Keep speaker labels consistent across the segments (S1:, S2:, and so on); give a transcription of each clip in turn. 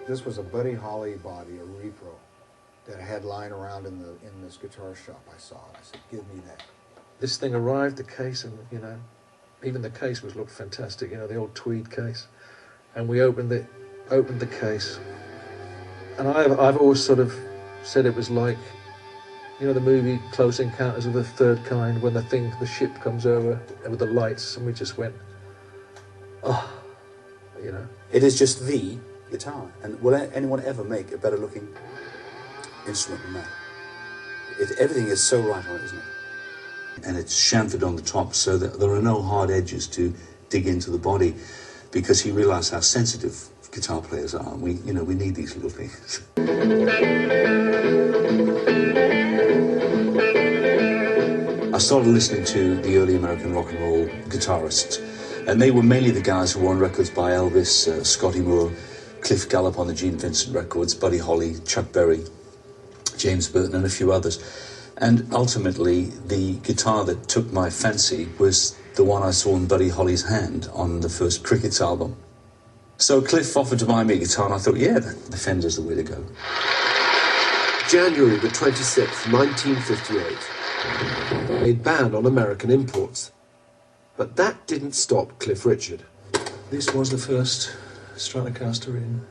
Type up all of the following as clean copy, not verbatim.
S1: This was a Buddy Holly body, a repro, that I had lying around in this guitar shop. I saw it. I said, "Give me that."
S2: This thing arrived, the case, and even the case looked fantastic. The old tweed case, and we opened the case, and I've always sort of said it was like, the movie Close Encounters of the Third Kind, when the ship comes over with the lights, and we just went, oh,
S3: It is just the guitar, and will anyone ever make a better looking instrument than that? Everything is so right on it, isn't it? And it's chamfered on the top so that there are no hard edges to dig into the body, because he realised how sensitive guitar players are, and we need these little things. I started listening to the early American rock and roll guitarists, and they were mainly the guys who were on records by Elvis, Scotty Moore, Cliff Gallup on the Gene Vincent records, Buddy Holly, Chuck Berry, James Burton, and a few others. And ultimately, the guitar that took my fancy was the one I saw in Buddy Holly's hand on the first Crickets album. So Cliff offered to buy me a guitar, and I thought, yeah, the Fender's the way to go.
S4: January the 26th, 1958. Made ban on American imports. But that didn't stop Cliff Richard.
S2: This was the first Stratocaster in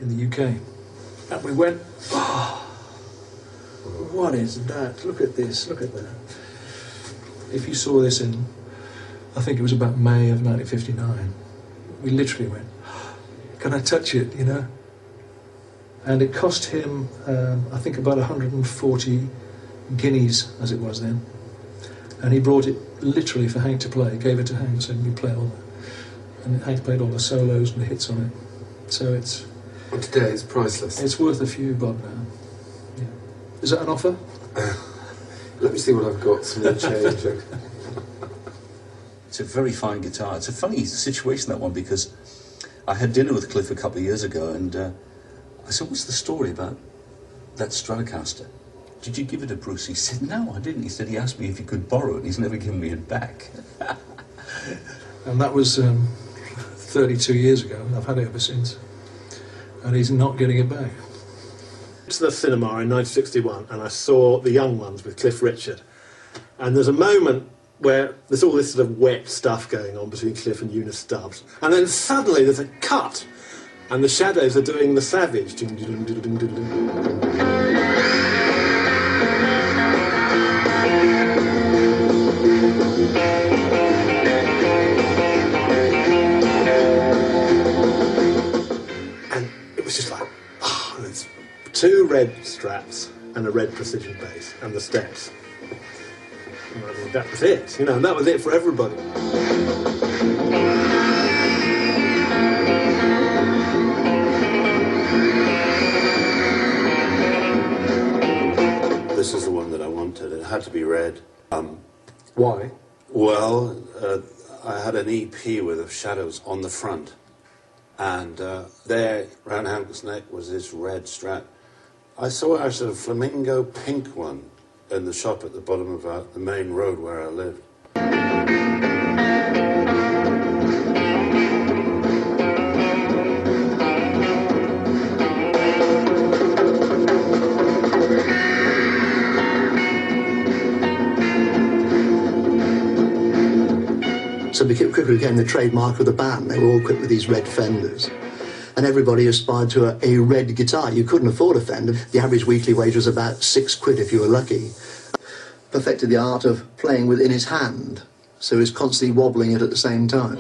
S2: the UK. And we went, oh, what is that? Look at this, look at that. If you saw this in, I think it was about May of 1959, we literally went, can I touch it, And it cost him, I think, about 140 guineas, as it was then. And he brought it literally for Hank to play, gave it to Hank and said, you play all that. And Hank played all the solos and the hits on it. So it's...
S4: Well, today it's priceless.
S2: It's worth a few bob now. Yeah. Is that an offer?
S4: Let me see what I've got, some change.
S3: It's a very fine guitar. It's a funny situation, that one, because I had dinner with Cliff a couple of years ago, and I said, what's the story about that Stratocaster? Did you give it to Bruce? He said, no, I didn't. He said he asked me if he could borrow it, and he's never given me it back.
S2: And that was 32 years ago, and I've had it ever since. And he's not getting it back.
S5: To the cinema in 1961, and I saw The Young Ones with Cliff Richard. And there's a moment where there's all this sort of wet stuff going on between Cliff and Eunice Stubbs. And then suddenly there's a cut, and the Shadows are doing The Savage. Just like, oh, and it's two red Strats and a red precision bass and the steps. And I mean, that was it, and that was it for everybody.
S6: This is the one that I wanted. It had to be red.
S4: Why?
S6: Well, I had an EP with the Shadows on the front. And there, round Hank's neck, was this red Strat. I saw actually a flamingo pink one in the shop at the bottom of the main road where I lived.
S7: So it quickly became the trademark of the band. They were all equipped with these red Fenders. And everybody aspired to a red guitar. You couldn't afford a Fender. The average weekly wage was about £6 if you were lucky. Perfected the art of playing within his hand, so he was constantly wobbling it at the same time.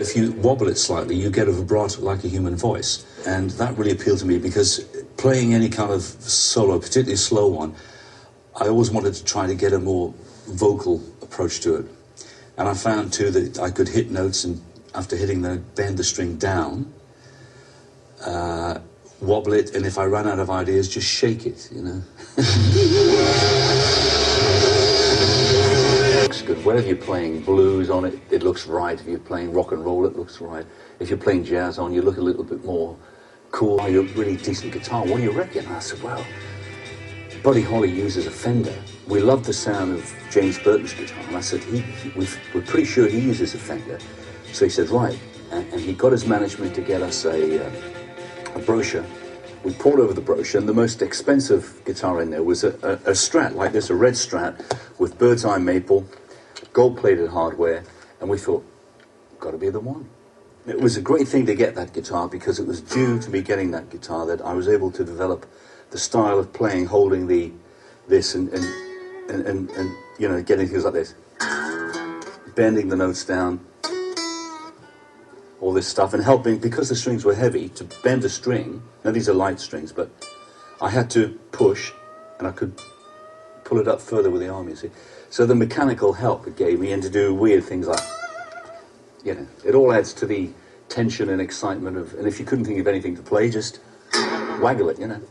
S3: If you wobble it slightly, you get a vibrato like a human voice. And that really appealed to me, because playing any kind of solo, particularly a slow one, I always wanted to try to get a more vocal approach to it. And I found, too, that I could hit notes, and after hitting them, bend the string down, wobble it, and if I ran out of ideas, just shake it, good. Whether you're playing blues on it, it looks right. If you're playing rock and roll, it looks right. If you're playing jazz on, you look a little bit more cool. You're a really decent guitar. What do you reckon? And I said, well, Buddy Holly uses a Fender. We love the sound of James Burton's guitar. And I said, we're pretty sure he uses a Fender. So he said, right. And he got his management to get us a brochure. We poured over the brochure, and the most expensive guitar in there was a Strat like this, a red Strat with bird's eye maple, gold-plated hardware, and we thought, got to be the one. It was a great thing to get that guitar, because it was due to me getting that guitar that I was able to develop the style of playing, holding this and you know, getting things like this, bending the notes down, all this stuff, and helping, because the strings were heavy, to bend a string. Now these are light strings, but I had to push, and I could pull it up further with the arm, you see. So the mechanical help it gave me, and to do weird things like, you know, it all adds to the tension and excitement of, and if you couldn't think of anything to play, just waggle it, you know.